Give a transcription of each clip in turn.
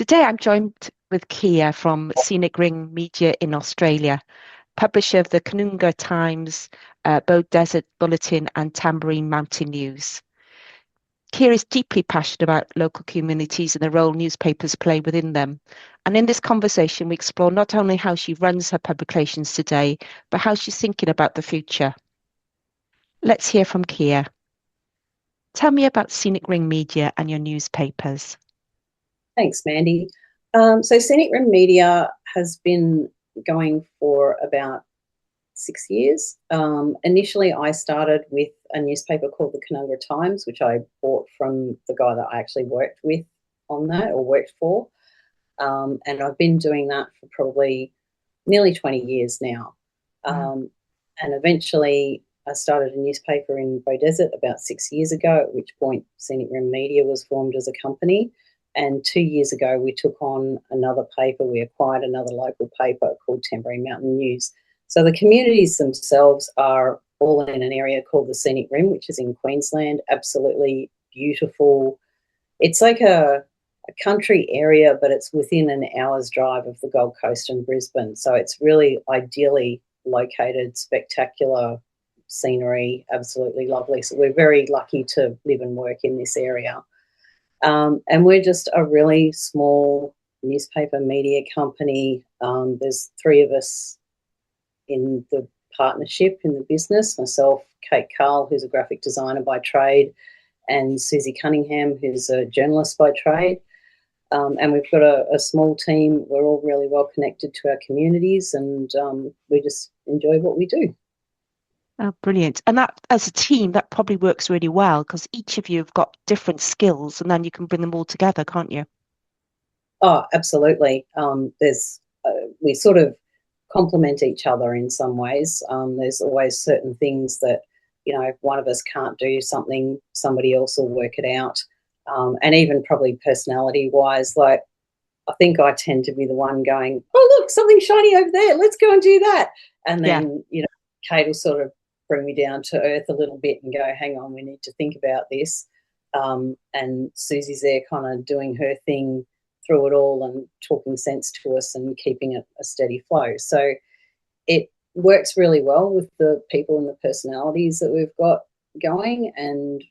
Today I'm joined with Keer from Scenic Rim Media in Australia, publisher of the Canungra Times, Beaudesert Bulletin and Tamborine Mountain News. Keer is deeply passionate about local communities and the role newspapers play within them. And in this conversation, we explore not only how she runs her publications today, but how she's thinking about the future. Let's hear from Keer. Tell me about Scenic Rim Media and your newspapers. Thanks, Mandy. So Scenic Rim Media has been going for about 6 years. Initially, I started with a newspaper called the Canungra Times, which I bought from the guy that I actually worked with on that or worked for. And I've been doing that for probably nearly 20 years now. And eventually I started a newspaper in Beaudesert about 6 years ago, at which point Scenic Rim Media was formed as a company. And 2 years ago, we took on another paper. We acquired another local paper called Tamborine Mountain News. So the communities themselves are all in an area called the Scenic Rim, which is in Queensland, absolutely beautiful. It's like a country area, but it's within an hour's drive of the Gold Coast and Brisbane. So it's really ideally located, spectacular scenery, absolutely lovely. So we're very lucky to live and work in this area. And we're just a really small newspaper media company. There's three of us in the partnership in the business, myself, Kate Carl, who's a graphic designer by trade, and Susie Cunningham, who's a journalist by trade. And we've got a small team. We're all really well connected to our communities, and we just enjoy what we do. Oh, brilliant. And that, as a team, that probably works really well because each of you have got different skills and then you can bring them all together, can't you? Oh, absolutely. We sort of complement each other in some ways. There's always certain things that, if one of us can't do something, somebody else will work it out. And even probably personality-wise, like I think I tend to be the one going, oh, look, something shiny over there. Let's go and do that. And then, Kate will sort of bring me down to earth a little bit and go, hang on, we need to think about this. And Susie's there kind of doing her thing through it all and talking sense to us and keeping it a steady flow. So it works really well with the people and the personalities that we've got going. And,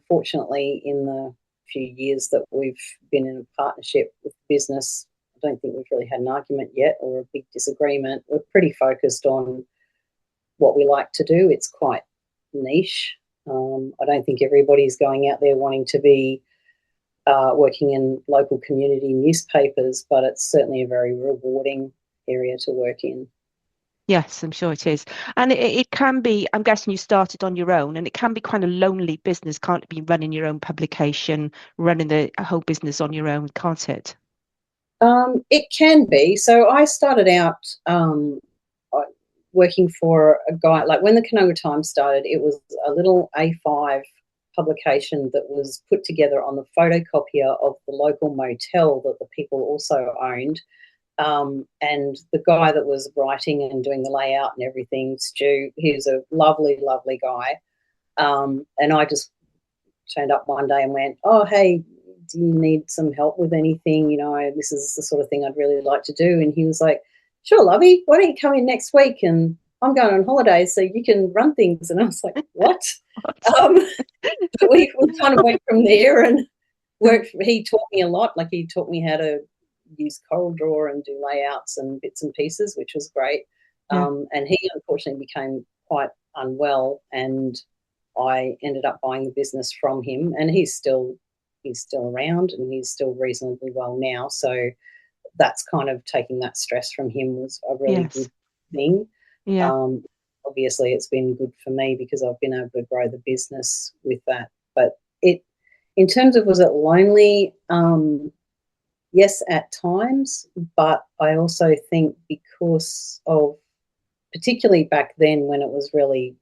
fortunately in the few years that we've been in a partnership with the business, I don't think we've really had an argument yet or a big disagreement. We're pretty focused on what we like to do. It's quite niche. I don't think everybody's going out there wanting to be working in local community newspapers, but it's certainly a very rewarding area to work in. Yes, I'm sure it is. And it can be, I'm guessing you started on your own, and it can be quite a lonely business, can't it, be running your own publication, running the whole business on your own, can't it? It can be. So I started out working for a guy, like when the Canungra Times started, it was a little A5 publication that was put together on the photocopier of the local motel that the people also owned. And the guy that was writing and doing the layout and everything, Stu, he was a lovely, lovely guy. And I just turned up one day and went, oh, hey, do you need some help with anything? This is the sort of thing I'd really like to do. And he was like, sure, lovey, why don't you come in next week and I'm going on holiday so you can run things. And I was like, what? But we kind of went from there and worked. He taught me a lot. Like he taught me how to use CorelDRAW and do layouts and bits and pieces, which was great. And he unfortunately became quite unwell and I ended up buying the business from him, and he's still around and he's still reasonably well now. So that's kind of taking that stress from him was a really good thing. Yeah. Obviously it's been good for me because I've been able to grow the business with that. But in terms of, was it lonely? Yes, at times, but I also think because of, particularly back then when it was really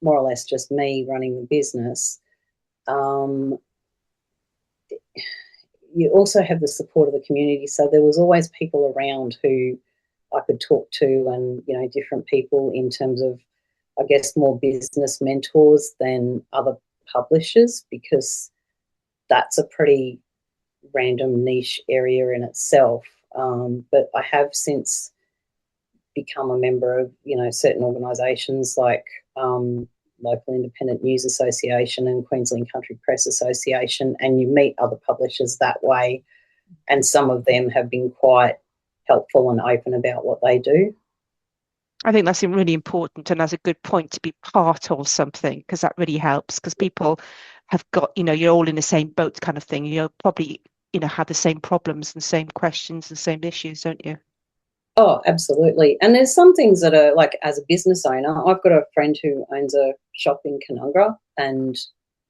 more or less just me running the business, you also have the support of the community. So there was always people around who I could talk to and, different people in terms of, I guess, more business mentors than other publishers, because that's a pretty random niche area in itself. But I have since become a member of, certain organisations like Local Independent News Association and Queensland Country Press Association, and you meet other publishers that way, and some of them have been quite helpful and open about what they do. I think that's really important, and that's a good point to be part of something, because that really helps, because people have got, you're all in the same boat kind of thing. You'll probably, have the same problems and same questions and same issues, don't you? Oh, absolutely. And there's some things that are like, as a business owner, I've got a friend who owns a shop in Canungra, and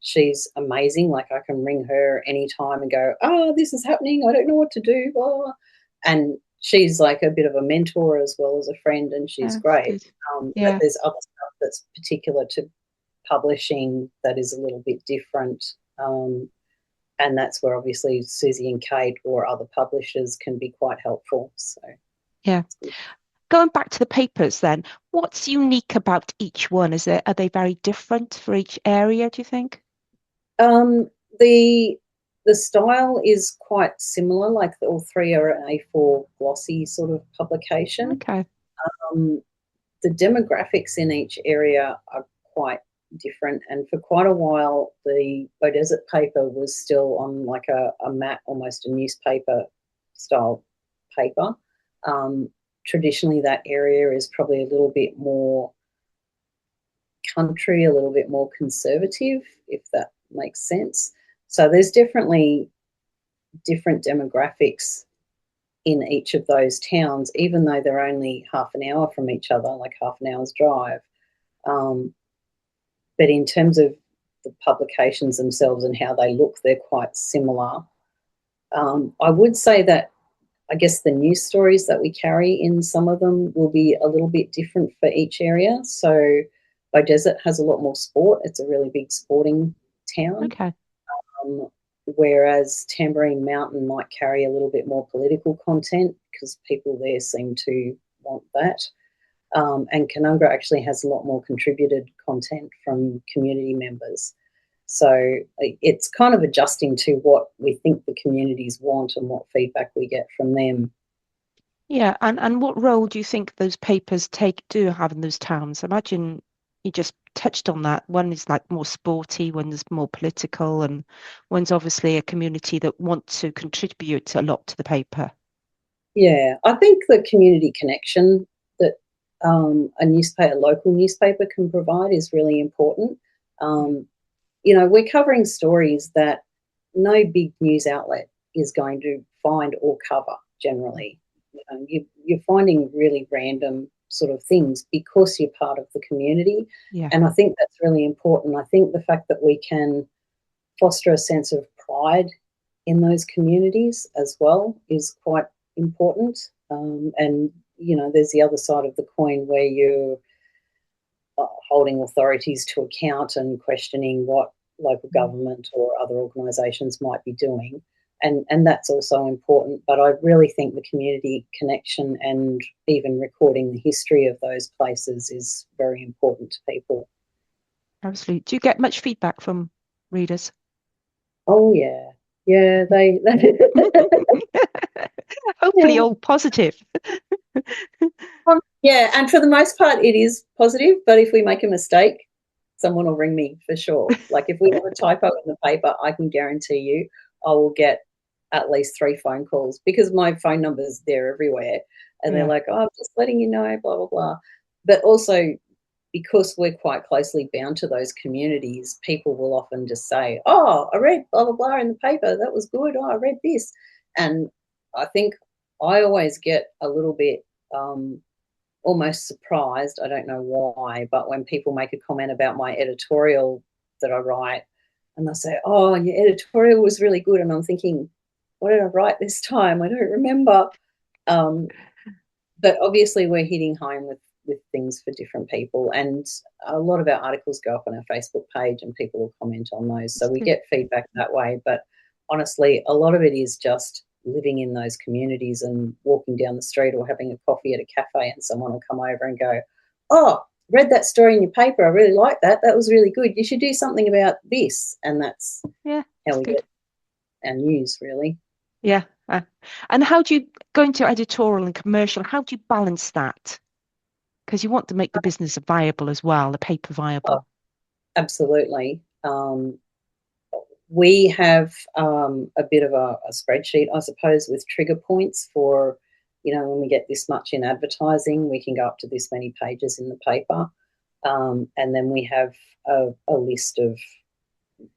she's amazing. Like, I can ring her anytime and go, oh, this is happening, I don't know what to do, blah. And she's like a bit of a mentor as well as a friend, and she's great. But there's other stuff that's particular to publishing that is a little bit different. And that's where obviously Susie and Kate or other publishers can be quite helpful. So yeah. Going back to the papers then, what's unique about each one? Are they very different for each area, do you think? The style is quite similar, like all three are an A4 glossy sort of publication. Okay. The demographics in each area are quite different, and for quite a while the Beaudesert paper was still on like a mat, almost a newspaper style paper. Traditionally that area is probably a little bit more country, a little bit more conservative, if that makes sense. So there's definitely different demographics in each of those towns, even though they're only half an hour from each other, like half an hour's drive. But in terms of the publications themselves and how they look, they're quite similar. I would say that I guess the news stories that we carry in some of them will be a little bit different for each area. So Beaudesert has a lot more sport. It's a really big sporting town. Okay. Whereas Tamborine Mountain might carry a little bit more political content because people there seem to want that. And Canungra actually has a lot more contributed content from community members. So it's kind of adjusting to what we think the communities want and what feedback we get from them. Yeah, and what role do you think those papers do have in those towns? Imagine you just touched on that. One is like more sporty, one is more political, and one's obviously a community that want to contribute a lot to the paper. Yeah, I think the community connection that a local newspaper can provide is really important. We're covering stories that no big news outlet is going to find or cover generally. You're finding really random sort of things because you're part of the community. Yeah. And I think that's really important. I think the fact that we can foster a sense of pride in those communities as well is quite important. And, there's the other side of the coin where you're holding authorities to account and questioning what local government or other organisations might be doing. And that's also important. But I really think the community connection and even recording the history of those places is very important to people. Absolutely. Do you get much feedback from readers? Oh, yeah. Yeah, they hopefully all positive. Yeah, and for the most part it is positive, but if we make a mistake, someone will ring me for sure. Like if we have a typo in the paper, I can guarantee you I will get at least 3 phone calls because my phone number's there everywhere. And they're like, oh, I'm just letting you know, blah, blah, blah. But also because we're quite closely bound to those communities, people will often just say, oh, I read blah, blah, blah in the paper. That was good. Oh, I read this. And I think I always get a little bit almost surprised. I don't know why, but when people make a comment about my editorial that I write and they say, oh, your editorial was really good. And I'm thinking, what did I write this time? I don't remember. But obviously we're hitting home with things for different people, and a lot of our articles go up on our Facebook page and people will comment on those. So we get feedback that way. But honestly, a lot of it is just living in those communities and walking down the street or having a coffee at a cafe and someone will come over and go, oh, read that story in your paper. I really like that. That was really good. You should do something about this. And that's how we get. our news, really. Yeah. And how do you go into editorial and commercial? How do you balance that? Because you want to make the business viable as well, the paper Oh, viable. absolutely. We have a bit of a spreadsheet, I suppose, with trigger points for, when we get this much in advertising, we can go up to this many pages in the paper. And then we have a list of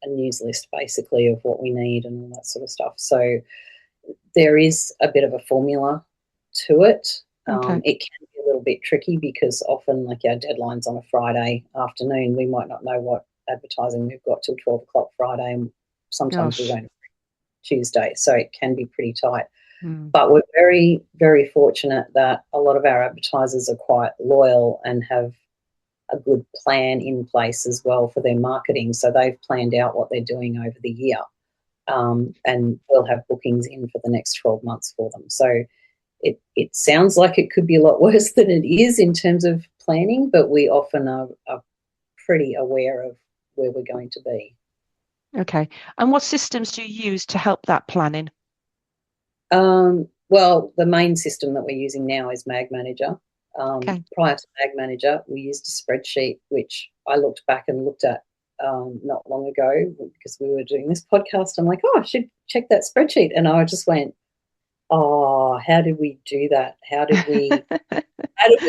a news list, basically, of what we need and all that sort of stuff. So there is a bit of a formula to it. Okay. It can be a little bit tricky because often, like our deadline's on a Friday afternoon, we might not know what advertising we've got till 12 o'clock Friday, and sometimes we Gosh. won't Tuesday, so it can be pretty tight. Mm. But we're very, very fortunate that a lot of our advertisers are quite loyal and have a good plan in place as well for their marketing. So they've planned out what they're doing over the year, and we'll have bookings in for the next 12 months for them. So it sounds like it could be a lot worse than it is in terms of planning, but we often are pretty aware of where we're going to be. Okay. And what systems do you use to help that planning? Well, the main system that we're using now is MagManager. Okay. Prior to MagManager, we used a spreadsheet, which I looked back and looked at not long ago because we were doing this podcast. I'm like, oh, I should check that spreadsheet. And I just went, oh, how did we do that? How did we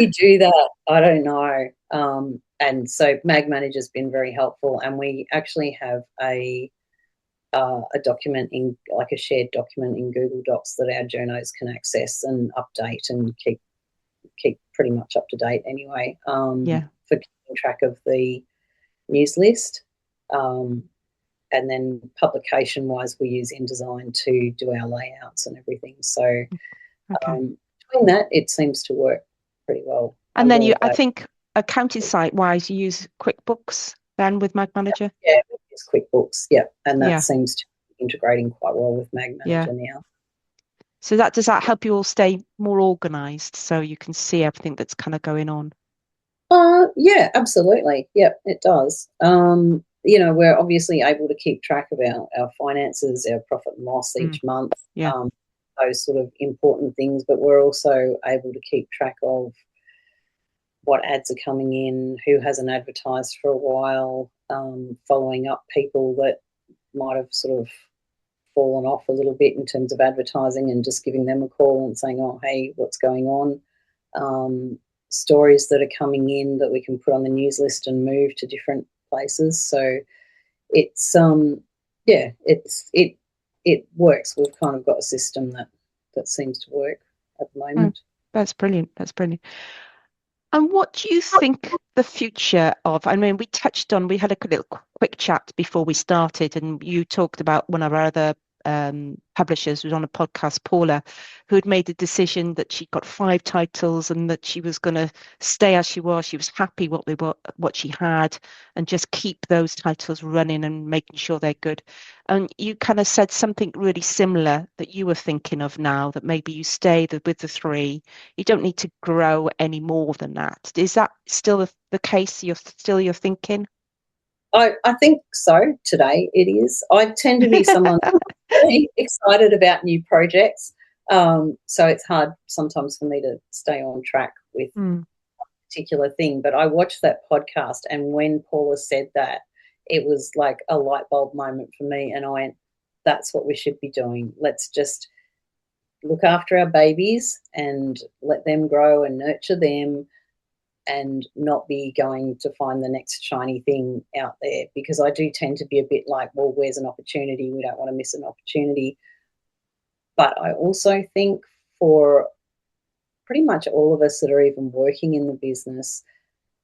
do that? I don't know. And so MagManager's been very helpful, and we actually have a document in, like a shared document in Google Docs that our journos can access and update and keep pretty much up to date anyway, Yeah. for keeping track of the news list. And then publication-wise, we use InDesign to do our layouts and everything. So Okay. between that, it seems to work pretty well. And then I think accounting site wise, you use QuickBooks then with MagManager? Yeah, we use QuickBooks, yeah, and that Yeah. seems to be integrating quite well with MagManager Yeah. now. So does that help you all stay more organized so you can see everything that's kind of going on? Yeah, absolutely. Yeah, it does. We're obviously able to keep track of our finances, our profit and loss each month, Yeah. those sort of important things, but we're also able to keep track of what ads are coming in, who hasn't advertised for a while, following up people that might have sort of fallen off a little bit in terms of advertising and just giving them a call and saying, oh, hey, what's going on? Stories that are coming in that we can put on the news list and move to different places. So it's it works. We've kind of got a system that seems to work at the moment. That's brilliant. That's brilliant. And what do you think the future of, I mean, we had a little quick chat before we started, and you talked about one of our other publishers who was on a podcast, Paula, who had made the decision that she got 5 titles and that she was going to stay as she was. She was happy what she had, and just keep those titles running and making sure they're good. And you kind of said something really similar that you were thinking of now, that maybe you stay with the 3. You don't need to grow any more than that. Is that still the case? You're thinking? I think so. Today it is. I tend to be someone really excited about new projects, so it's hard sometimes for me to stay on track with a particular thing. But I watched that podcast, and when Paula said that, it was like a light bulb moment for me, and I went, that's what we should be doing. Let's just look after our babies and let them grow and nurture them, and not be going to find the next shiny thing out there, because I do tend to be a bit like, well, where's an opportunity? We don't want to miss an opportunity. But I also think for pretty much all of us that are even working in the business,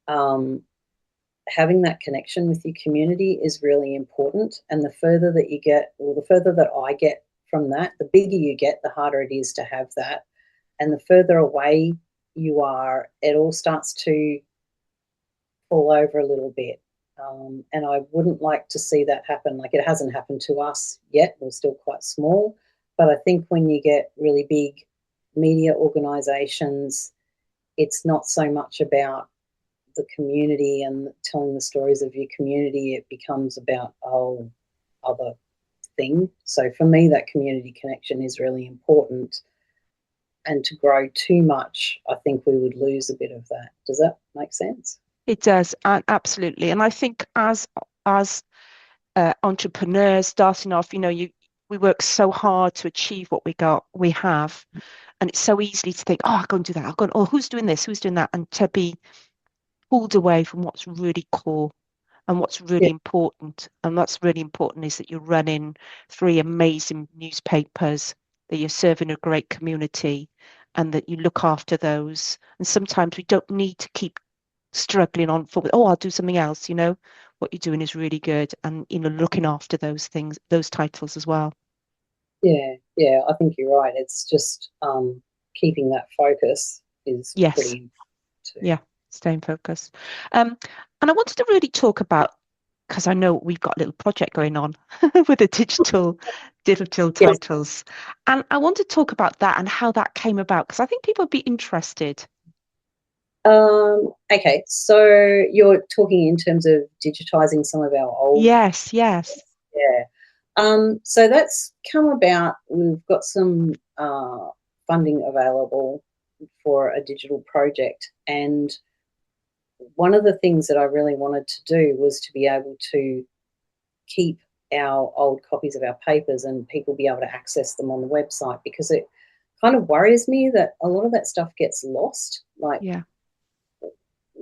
having that connection with your community is really important. And the further that you get, or the further that I get from that, the bigger you get, the harder it is to have that. And the further away you are, it all starts to fall over a little bit. And I wouldn't like to see that happen. Like, it hasn't happened to us yet. We're still quite small. But I think when you get really big media organisations, it's not so much about the community and telling the stories of your community. It becomes about other thing. So for me, that community connection is really important. And to grow too much, I think we would lose a bit of that. Does that make sense? It does, absolutely. And I think as entrepreneurs starting off, we work so hard to achieve what we have, and it's so easy to think, oh, I'll go and do that. I'll go, oh, who's doing this? Who's doing that? And to be pulled away from what's really core and what's Yeah, really important. And what's really important is that you're running three amazing newspapers, that you're serving a great community, and that you look after those. And sometimes we don't need to keep struggling on forward. Oh, I'll do something else. What you're doing is really good, and looking after those things, those titles as well. yeah, I think you're right. It's just keeping that focus is Yes, pretty important too. yeah, staying focused. And I wanted to really talk about, because I know we've got a little project going on with the digital Yes. titles, and I want to talk about that and how that came about, because I think people would be interested. Okay, so you're talking in terms of digitising some of our old. Yes, yes, Yeah. So that's come about. We've got some funding available for a digital project, and one of the things that I really wanted to do was to be able to keep our old copies of our papers and people be able to access them on the website, because it kind of worries me that a lot of that stuff gets lost. Like, yeah,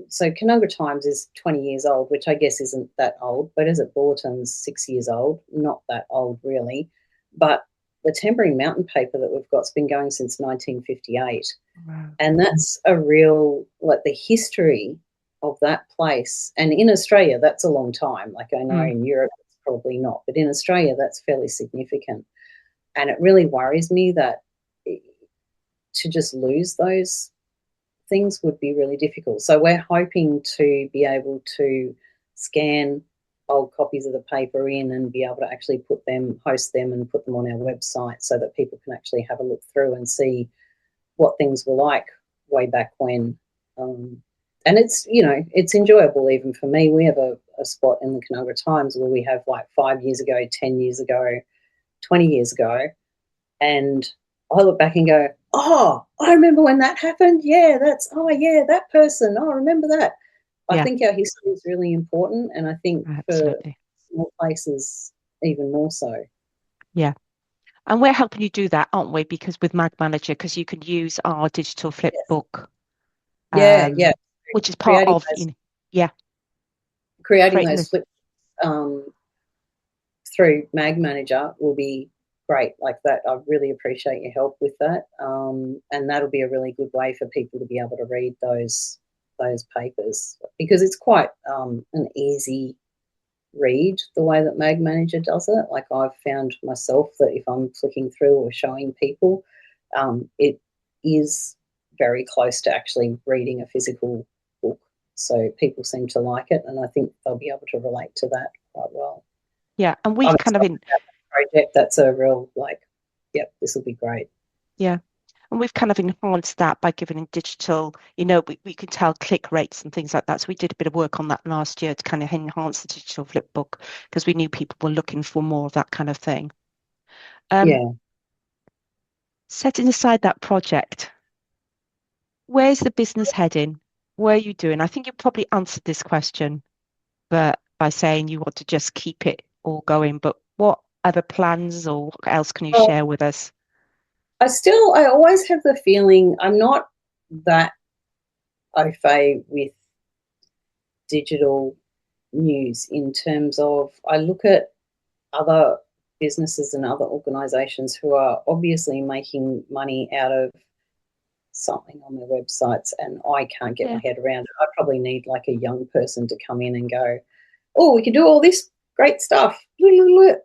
so Canungra Times is 20 years old, which I guess isn't that old. Beaudesert Bulletin's 6 years old, not that old really. But the Tamborine Mountain paper that we've got's been going since 1958. wow, And that's a real, like, the history of that place. And in Australia, that's a long time. Like, I know mm, in Europe, it's probably not. But in Australia, that's fairly significant. And it really worries me that to just lose those things would be really difficult. So we're hoping to be able to scan old copies of the paper in and be able to actually host them and put them on our website, so that people can actually have a look through and see what things were like way back when. And it's enjoyable even for me. We have a spot in the Canungra Times where we have like 5 years ago, 10 years ago, 20 years ago, and I look back and go, oh, I remember when that happened. Yeah, that person. Oh, I remember that. I yeah, think our history is really important, and I think for absolutely, small places even more so. yeah. And we're helping you do that, aren't we? Because with MagManager, because you can use our digital flip Yes. book, Yeah. which is part Creating of, those, yeah, creating creating those this. flip um, through MagManager will be great. Like that, I really appreciate your help with that, and that'll be a really good way for people to be able to read those papers, because it's quite an easy read the way that MagManager does it. Like, I've found myself that if I'm flicking through or showing people, it is very close to actually reading a physical book. So people seem to like it, and I think they'll be able to relate to that quite well. Yeah, and I'm we've kind of excited about the project. That's a real, like, yep, this will be great. yeah, and we've kind of enhanced that by giving in digital, we can tell click rates and things like that. So we did a bit of work on that last year to kind of enhance the digital flip book, because we knew people were looking for more of that kind of thing. Um, Yeah. Setting aside that project, where's the business heading? Where are you doing? I think you probably answered this question, but by saying you want to just keep it all going, but what other plans or what else can you Well, share with us? I always have the feeling I'm not that au fait with digital news, in terms of, I look at other businesses and other organisations who are obviously making money out of something on their websites, and I can't get my Yeah. head around it. I probably need like a young person to come in and go, oh, we can do all this great stuff.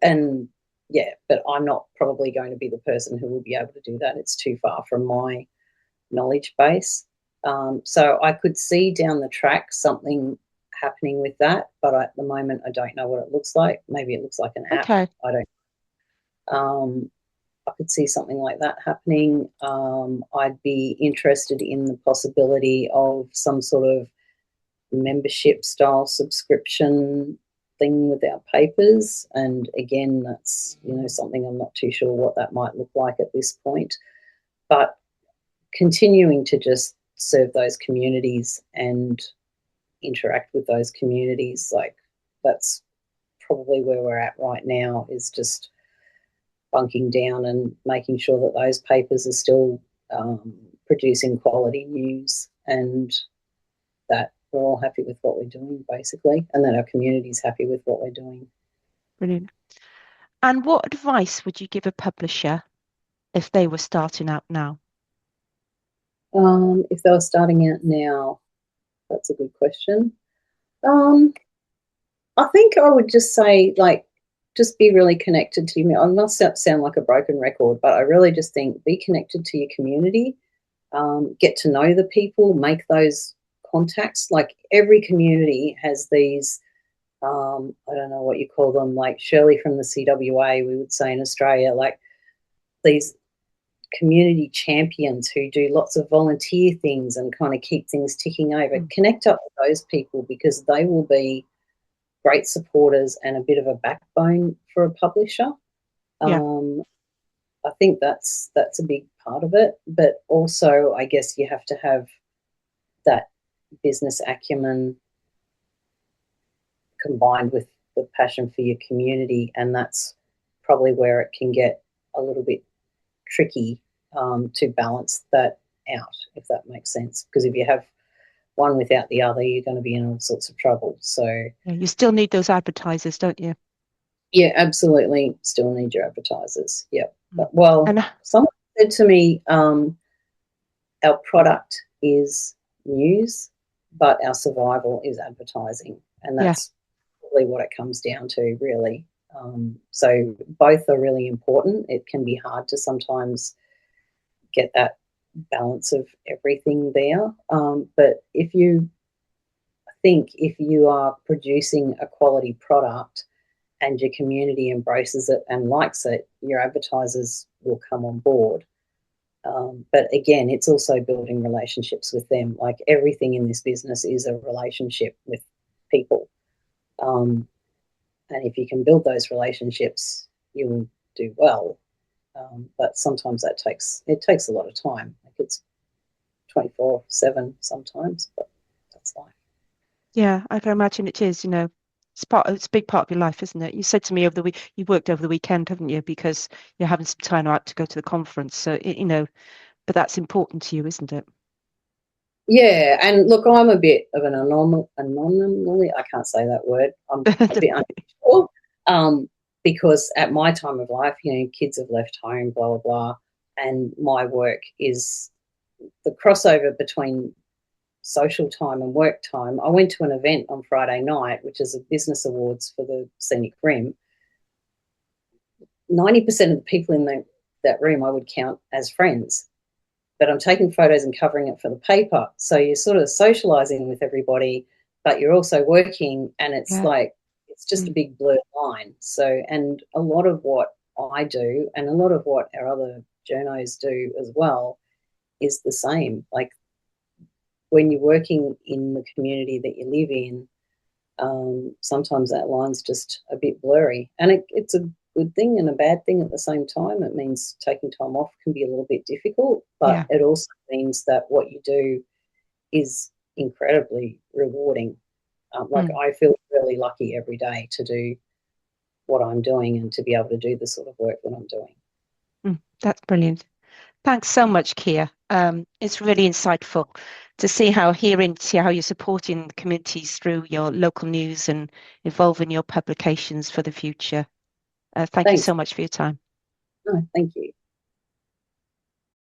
And yeah, but I'm not probably going to be the person who will be able to do that. It's too far from my knowledge base. So I could see down the track something happening with that, but at the moment I don't know what it looks like. Maybe it looks like an app. Okay. I don't. I could see something like that happening. I'd be interested in the possibility of some sort of membership style subscription thing with our papers, and again, that's something I'm not too sure what that might look like at this point. But continuing to just serve those communities and interact with those communities, like that's probably where we're at right now, is just bunking down and making sure that those papers are still producing quality news, and that we're all happy with what we're doing, basically, and that our community's happy with what we're doing. Brilliant. And what advice would you give a publisher if they were starting out now? If they were starting out now, that's a good question. I think I would just say, like, just be really connected to you. I must sound like a broken record, but I really just think be connected to your community, get to know the people, make those contacts. Like, every community has these, I don't know what you call them, like Shirley from the CWA, we would say in Australia, like these community champions who do lots of volunteer things and kind of keep things ticking over. Connect up with those people, because they will be great supporters and a bit of a backbone for a publisher. Yeah. I think that's a big part of it, but also I guess you have to have that business acumen combined with the passion for your community, and that's probably where it can get a little bit tricky to balance that out, if that makes sense, because if you have one without the other, you're going to be in all sorts of trouble. So yeah, you still need those advertisers, don't you? Yeah, absolutely. Still need your advertisers. Yep. But, well, And someone said to me, our product is news, but our survival is advertising, and that's probably what it comes down to, really. So both are really important. It can be hard to sometimes get that balance of everything there. But if you are producing a quality product and your community embraces it and likes it, your advertisers will come on board. But again, it's also building relationships with them. Like, everything in this business is a relationship with people. And if you can build those relationships, you'll do well. But sometimes it takes a lot of time. Like, it's 24/7 sometimes, but that's life. yeah, I can imagine it is, it's a big part of your life, isn't it? You said to me over the week, you worked over the weekend, haven't you? Because you're having some time out to go to the conference. So, but that's important to you, isn't it? Yeah, and look, I'm a bit of an anomaly. I can't say that word. I'm a bit unsure, because at my time of life, kids have left home, blah, blah, blah, and my work is the crossover between social time and work time. I went to an event on Friday night, which is a business awards for the Scenic Rim. 90% of the people in that room I would count as friends, but I'm taking photos and covering it for the paper. So you're sort of socialising with everybody, but you're also working, and it's like, it's just a big blurred line. So, and a lot of what I do and a lot of what our other journos do as well is the same. Like, when you're working in the community that you live in, sometimes that line's just a bit blurry, and it's a good thing and a bad thing at the same time. It means taking time off can be a little bit difficult, but it also means that what you do is incredibly rewarding. I feel really lucky every day to do what I'm doing and to be able to do the sort of work that I'm doing. That's brilliant. Thanks so much, Keer. It's really insightful to see how you're supporting the communities through your local news and evolving your publications for the future. Thank you so much for your time. No, thank you.